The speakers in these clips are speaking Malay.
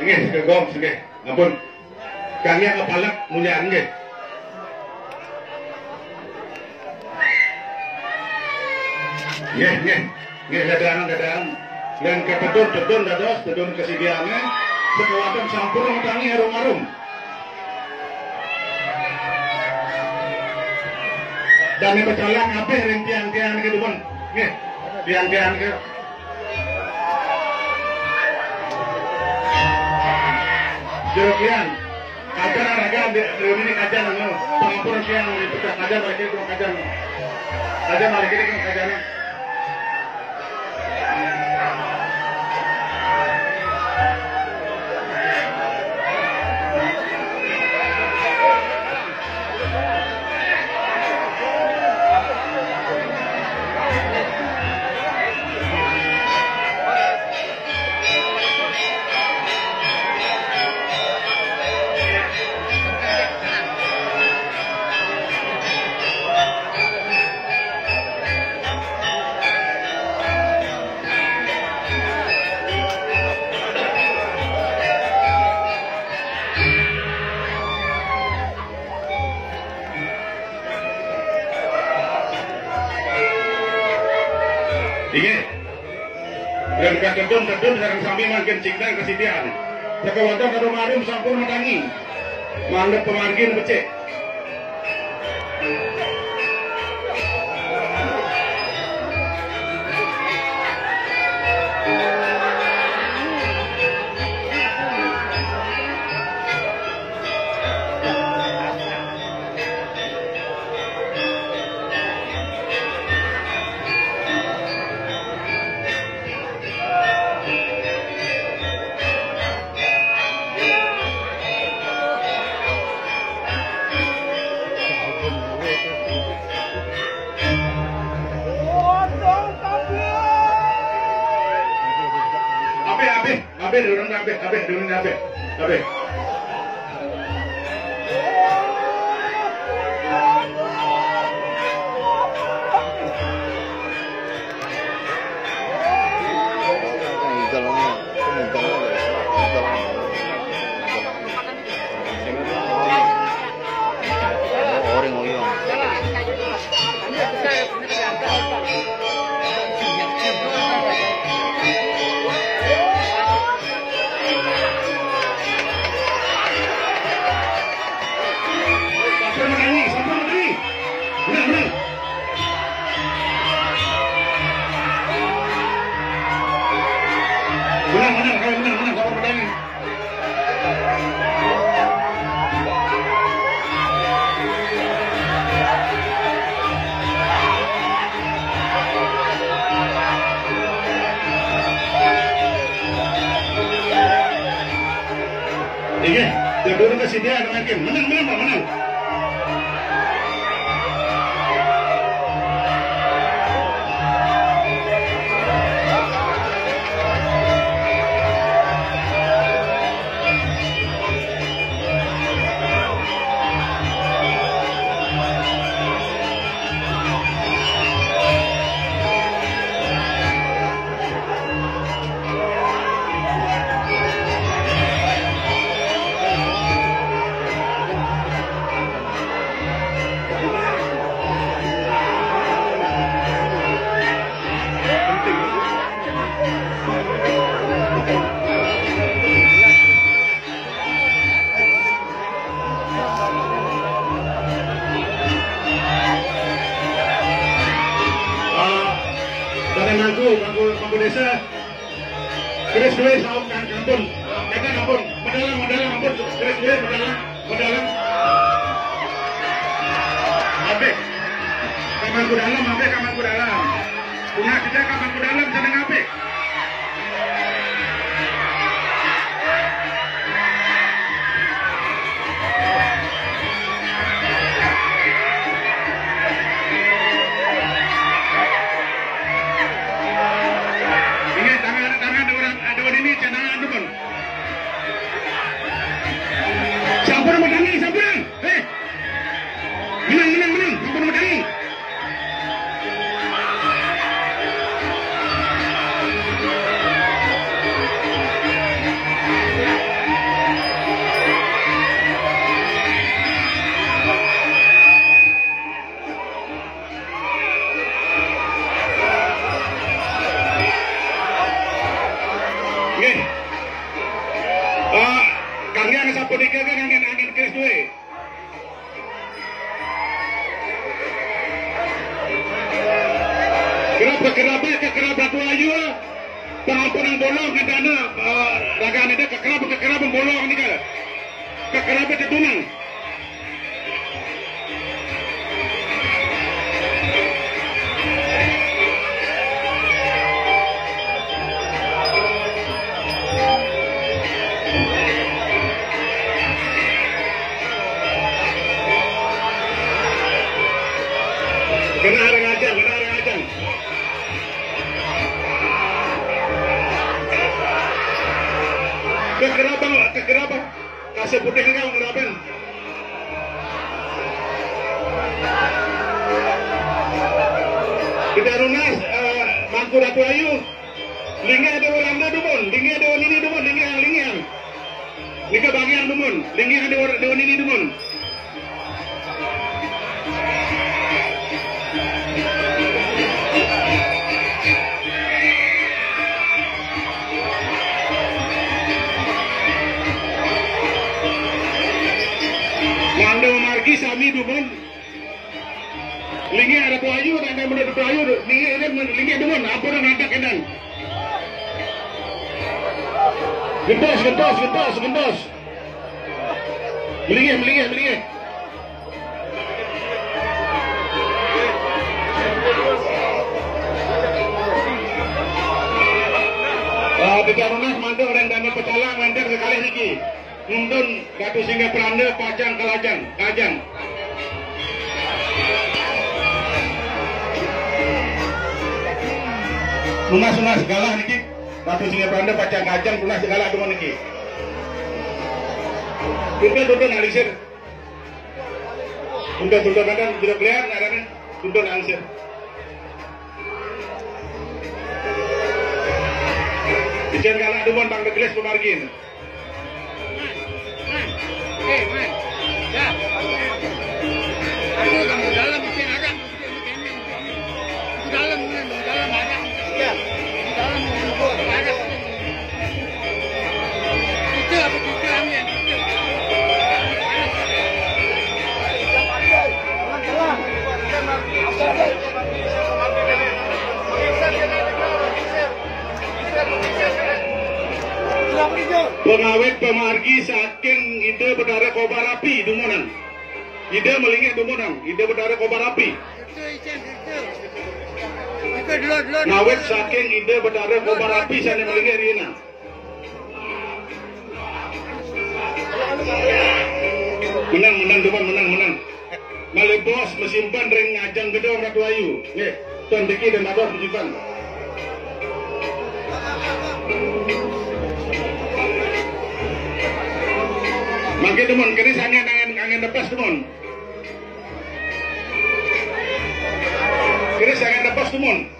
Nggih, segom nggih. Ampun. Kangge kepalak mulyaan nggih. Nggih, dadaan. Dan ketedun dados tedun kesediaannya sekawasan sampurna tangi harum-harum. Dan percaya kabeh rintian-tian ke dipun. Nggih, tian-tian ke. Jokian. Kajar raga di ini kajar ngono. Pengampun siang itu kajar lagi ke kajar. Kajar lagi ke kajar. Dan kadedun sareng sami mangkin cingdang kesitian. Sekawasan harum-harum sampun metangi. Mandep pemangkin becik. Abe. Iya, jadul ke sini ada makin menang. Bangku desa keris duit saum kan kampun kata kampun modalan kampun keris duit modalan abe kamar ku dalam punya kita kamar ku dalam sedang abe menang, sampun medangi. Pengampunan bolong di dana ragaan itu kekerapan bolong ini kan. Kekerapan ketunang. Benar ngajang. Kekerapan. Kasih putih kau ngerapan. Kita runas Mangku Ratu Ayu. Lingi ada orang dumun, lingi ada orang ini dumun, lingi. Nika bagian dumun, lingi ada orang ini dumun. Mando Marki Sami dumun. Lingi ada Ayu dan yang menurut Ayu, lingi dumun, apa orang nantak enan. Gentos. Melingih. Tidak runas mandor dan dana pecalang mandor sekali lagi. Nuntun Batu Singa Peranda Pacang Kajang. Lunas segala niki. Batu Singa Peranda Pacang Kajang lunas segala teman niki. Tuntun alisir. Tuntun kan tidak kelihatan ada tuntun alisir. Bicara kalah dumun Bang Degles pemargin. Man. Ya. Aku kamu dalam mesin agak. Dalam ada. Ya. Dalam ada. Itu apa itu amnya? Pengawet pemargi saking ide bedara kobar api dumunan. Ide melingih dumunan, ide bedara kobar api. Ngawet saking ide bedara kobar api sana melingih rina. Menang dumun. Malebos mesimpan ring ngajang gede orang Ratu Ayu. Nih, Tuan Diki dan Abah menyimpan. Makin teman, keris angin lepas teman. Keris angin lepas teman.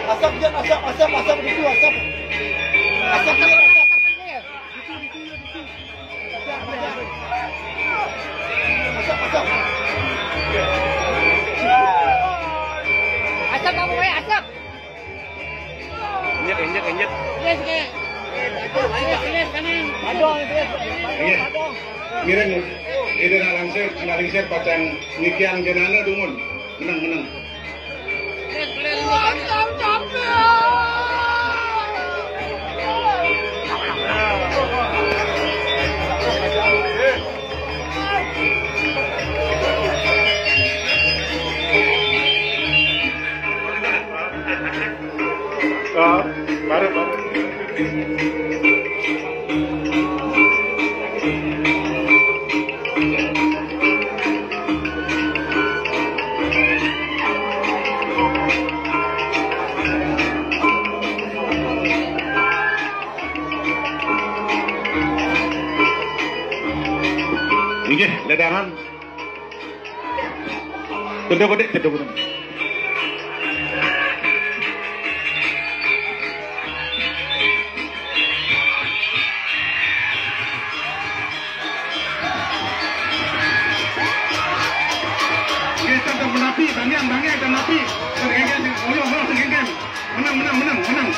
Asap itu asap. Asap kamu asap. Injek. Yes. Mireng, ini langsir pacang nikian genana dumun. Menang. Baru. Ini ledahan. Tunduk. Banyak dan api. Menang.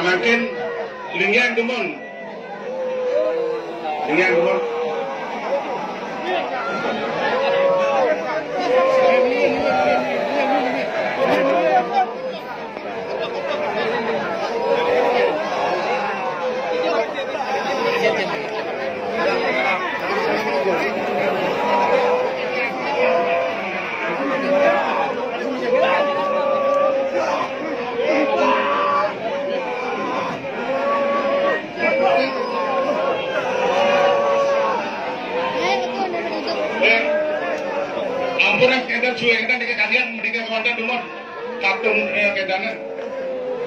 Pangangkin lingyan dumon. Lingyan dumon. Ampunan kedar cuy kita dekat kalian dekat konten dulu kartun kedana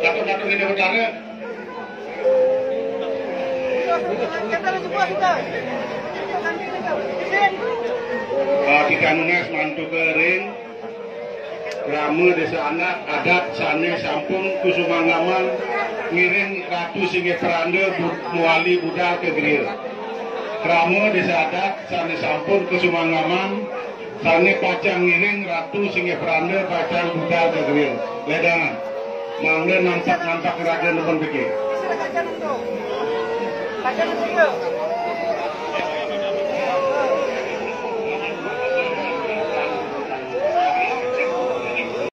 kartun ini kedana kita nunas mantu kering ramu desa anak adat sane sampun kusumangaman ngiring ratu singe peranda muali budal ke grill ramu desa adat sane sampun kusumangaman sane pacang ngiring ratu singe peranda pacang budal ke grill ledang mangga nampak raja depan pikir